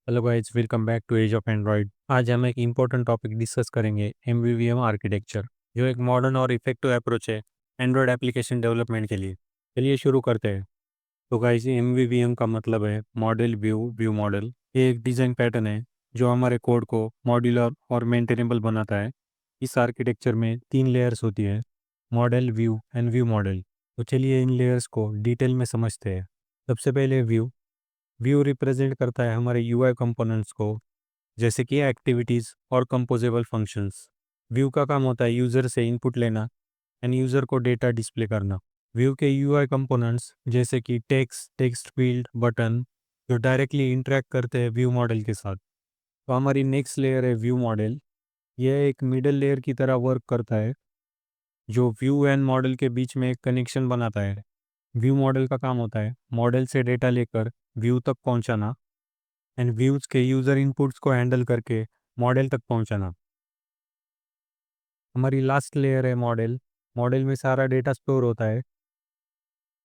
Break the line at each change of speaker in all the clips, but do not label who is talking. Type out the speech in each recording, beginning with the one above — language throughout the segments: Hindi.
Hello guys, welcome back to Age of Android. आज हम एक इम्पोर्टेंट टॉपिक डिस्कस करेंगे, एमवीवीएम आर्किटेक्चर, जो एक मॉडर्न और इफेक्टिव अप्रोच है एंड्रॉयड एप्लीकेशन डेवलपमेंट के लिए। चलिए शुरू करते हैं। तो गाइस, एमवीवीएम का मतलब है मॉडल व्यू व्यू मॉडल। ये एक डिज़ाइन पैटर्न है जो हमारे कोड को मॉड्यूलर और मेंटेनेबल बनाता है। इस आर्किटेक्चर में 3 लेयर्स होती है, model, view and view model. तो चलिए इन लेयर्स को डिटेल में समझते हैं। सबसे पहले व्यू। व्यू रिप्रेजेंट करता है हमारे यूआई कंपोनेंट्स को, जैसे कि एक्टिविटीज़ और कंपोजेबल फंक्शंस। व्यू का काम होता है यूज़र से इनपुट लेना एंड यूज़र को डेटा डिस्प्ले करना। व्यू के यूआई कंपोनेंट्स जैसे कि टेक्स्ट टेक्स्ट फील्ड, बटन, जो डायरेक्टली इंटरेक्ट करते हैं व्यू मॉडल के साथ। तो हमारी नेक्स्ट लेयर है व्यू मॉडल। यह एक मिडल लेयर की तरह वर्क करता है, जो व्यू एंड मॉडल के बीच में एक कनेक्शन बनाता है। व्यू मॉडल का काम होता है मॉडल से डेटा लेकर व्यू तक पहुंचाना एंड व्यूज के यूज़र इनपुट्स को हैंडल करके मॉडल तक पहुंचाना। हमारी लास्ट लेयर है मॉडल। मॉडल में सारा डेटा स्टोर होता है।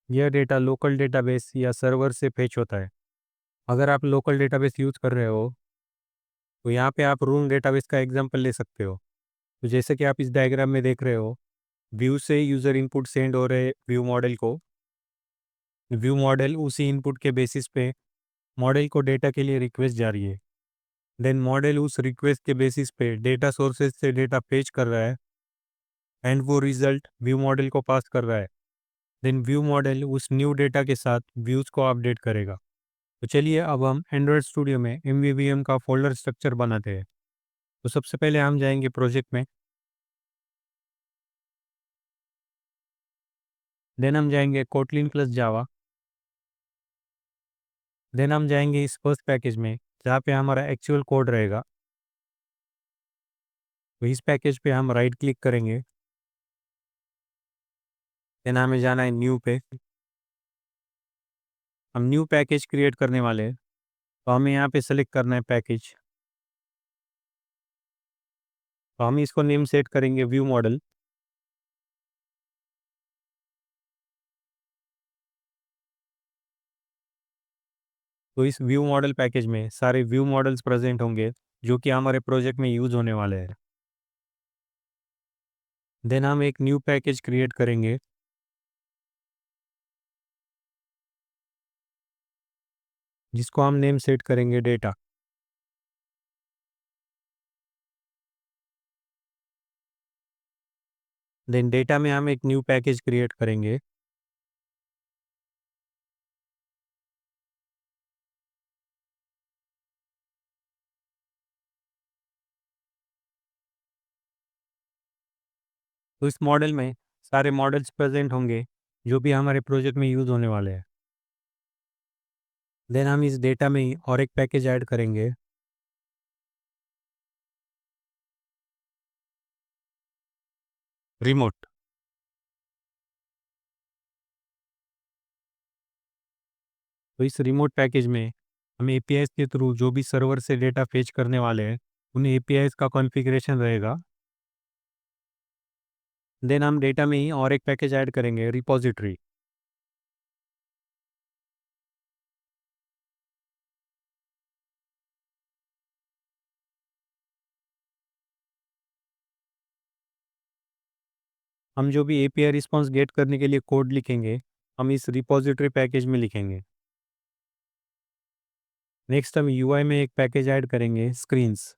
यह डेटा लोकल डेटाबेस या सर्वर से फेच होता है। अगर आप लोकल डेटाबेस यूज़ कर रहे हो तो यहाँ पे आप रूम डेटाबेस का एग्जांपल ले सकते हो। तो जैसे कि आप इस डायग्राम में देख रहे हो, व्यू से यूज़र इनपुट सेंड हो रहे व्यू मॉडल को। व्यू मॉडल उसी इनपुट के बेसिस पे मॉडल को डेटा के लिए रिक्वेस्ट जा रही है। देन मॉडल उस रिक्वेस्ट के बेसिस पे डेटा सोर्सेज से डेटा फेच कर रहा है एंड वो रिजल्ट व्यू मॉडल को पास कर रहा है। देन व्यू मॉडल उस न्यू डेटा के साथ व्यूज़ को अपडेट करेगा। तो चलिए अब हम एंड्रॉयड स्टूडियो में एमवीवीएम का फोल्डर स्ट्रक्चर बनाते हैं। तो सबसे पहले हम जाएंगे प्रोजेक्ट में, देन हम जाएंगे कोटलिन प्लस जावा, देन हम जाएंगे इस फर्स्ट पैकेज में जहाँ पे हमारा एक्चुअल कोड रहेगा। तो इस पैकेज पे हम राइट क्लिक करेंगे, देन हमें जाना है न्यू पे। हम न्यू पैकेज क्रिएट करने वाले हैं, तो हमें यहाँ पे सेलेक्ट करना है पैकेज। तो हम इसको नेम सेट करेंगे व्यू मॉडल। तो इस व्यू मॉडल पैकेज में सारे व्यू मॉडल्स प्रेजेंट होंगे जो कि हमारे प्रोजेक्ट में यूज़ होने वाले हैं। देन हम एक न्यू पैकेज क्रिएट करेंगे, जिसको हम नेम सेट करेंगे डेटा। देन डेटा में हम एक न्यू पैकेज क्रिएट करेंगे। तो इस मॉडल में सारे मॉडल्स प्रेजेंट होंगे जो भी हमारे प्रोजेक्ट में यूज़ होने वाले हैं। देन हम इस डेटा में ही और एक पैकेज ऐड करेंगे, रिमोट। तो इस रिमोट पैकेज में हम एपीआईज के थ्रू जो भी सर्वर से डेटा फेच करने वाले हैं उन एपीआईज का कॉन्फ़िगरेशन रहेगा। देन हम डेटा में ही और एक पैकेज ऐड करेंगे, रिपॉजिटरी। हम जो भी एपीआई रिस्पॉन्स गेट करने के लिए कोड लिखेंगे, हम इस रिपॉजिटरी पैकेज में लिखेंगे। नेक्स्ट हम यूआई में एक पैकेज ऐड करेंगे, स्क्रीन्स।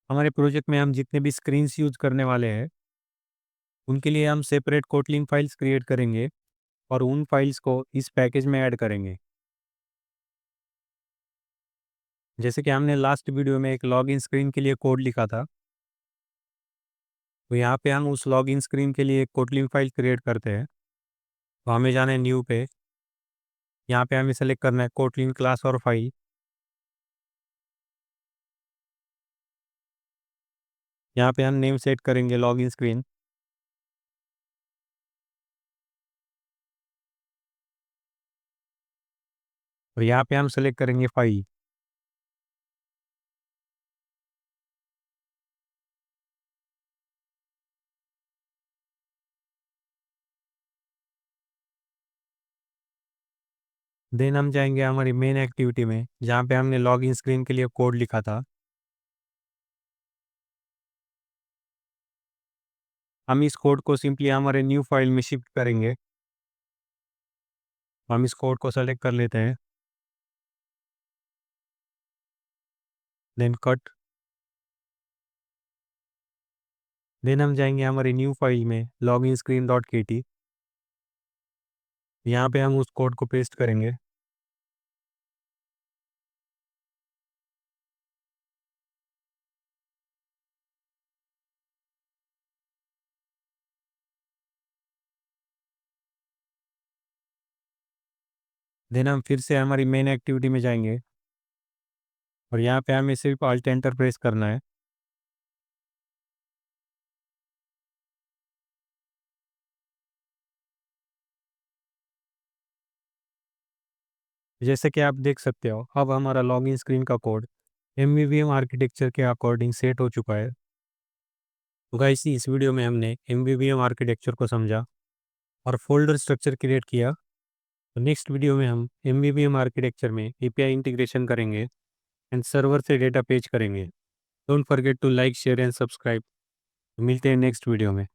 हमारे प्रोजेक्ट में हम जितने भी स्क्रीन्स यूज़ करने वाले हैं उनके लिए हम सेपरेट कोटलिन फाइल्स क्रिएट करेंगे और उन फाइल्स को इस पैकेज में ऐड करेंगे। जैसे कि हमने लास्ट वीडियो में एक लॉगिन स्क्रीन के लिए कोड लिखा था, तो यहाँ पे हम उस लॉगिन स्क्रीन के लिए एक कोटलिन फाइल क्रिएट करते हैं। तो हमें जाना है न्यू पे, यहाँ पे हमें सेलेक्ट करना है कोटलिन क्लास और फाइल। यहाँ पे हम नेम सेट करेंगे लॉगिन स्क्रीन। और यहाँ पे हम सेलेक्ट करेंगे फाइल। देन हम जाएंगे हमारी मेन एक्टिविटी में, जहाँ पे हमने लॉगिन स्क्रीन के लिए कोड लिखा था। हम इस कोड को सिंपली हमारे न्यू फाइल में शिफ्ट करेंगे। हम इस कोड को सेलेक्ट कर लेते हैं, देन कट। देन हम जाएंगे हमारी न्यू फाइल में लॉगिन स्क्रीन डॉट के टी। यहाँ पे हम उस कोड को पेस्ट करेंगे। देन हम फिर से हमारी मेन एक्टिविटी में जाएंगे और यहाँ पे हमें सिर्फ अल्ट एंटर प्रेस करना है। जैसे कि आप देख सकते हो, अब हमारा लॉगिन स्क्रीन का कोड एमवीवीएम आर्किटेक्चर के अकॉर्डिंग सेट हो चुका है। तो गाइस, इस वीडियो में हमने एमवीवीएम आर्किटेक्चर को समझा और फोल्डर स्ट्रक्चर क्रिएट किया। तो नेक्स्ट वीडियो में हम एमवीवीएम आर्किटेक्चर में एपीआई इंटीग्रेशन करेंगे एंड सर्वर से डेटा पेज करेंगे। Don't forget to like, share and subscribe. मिलते हैं नेक्स्ट वीडियो में।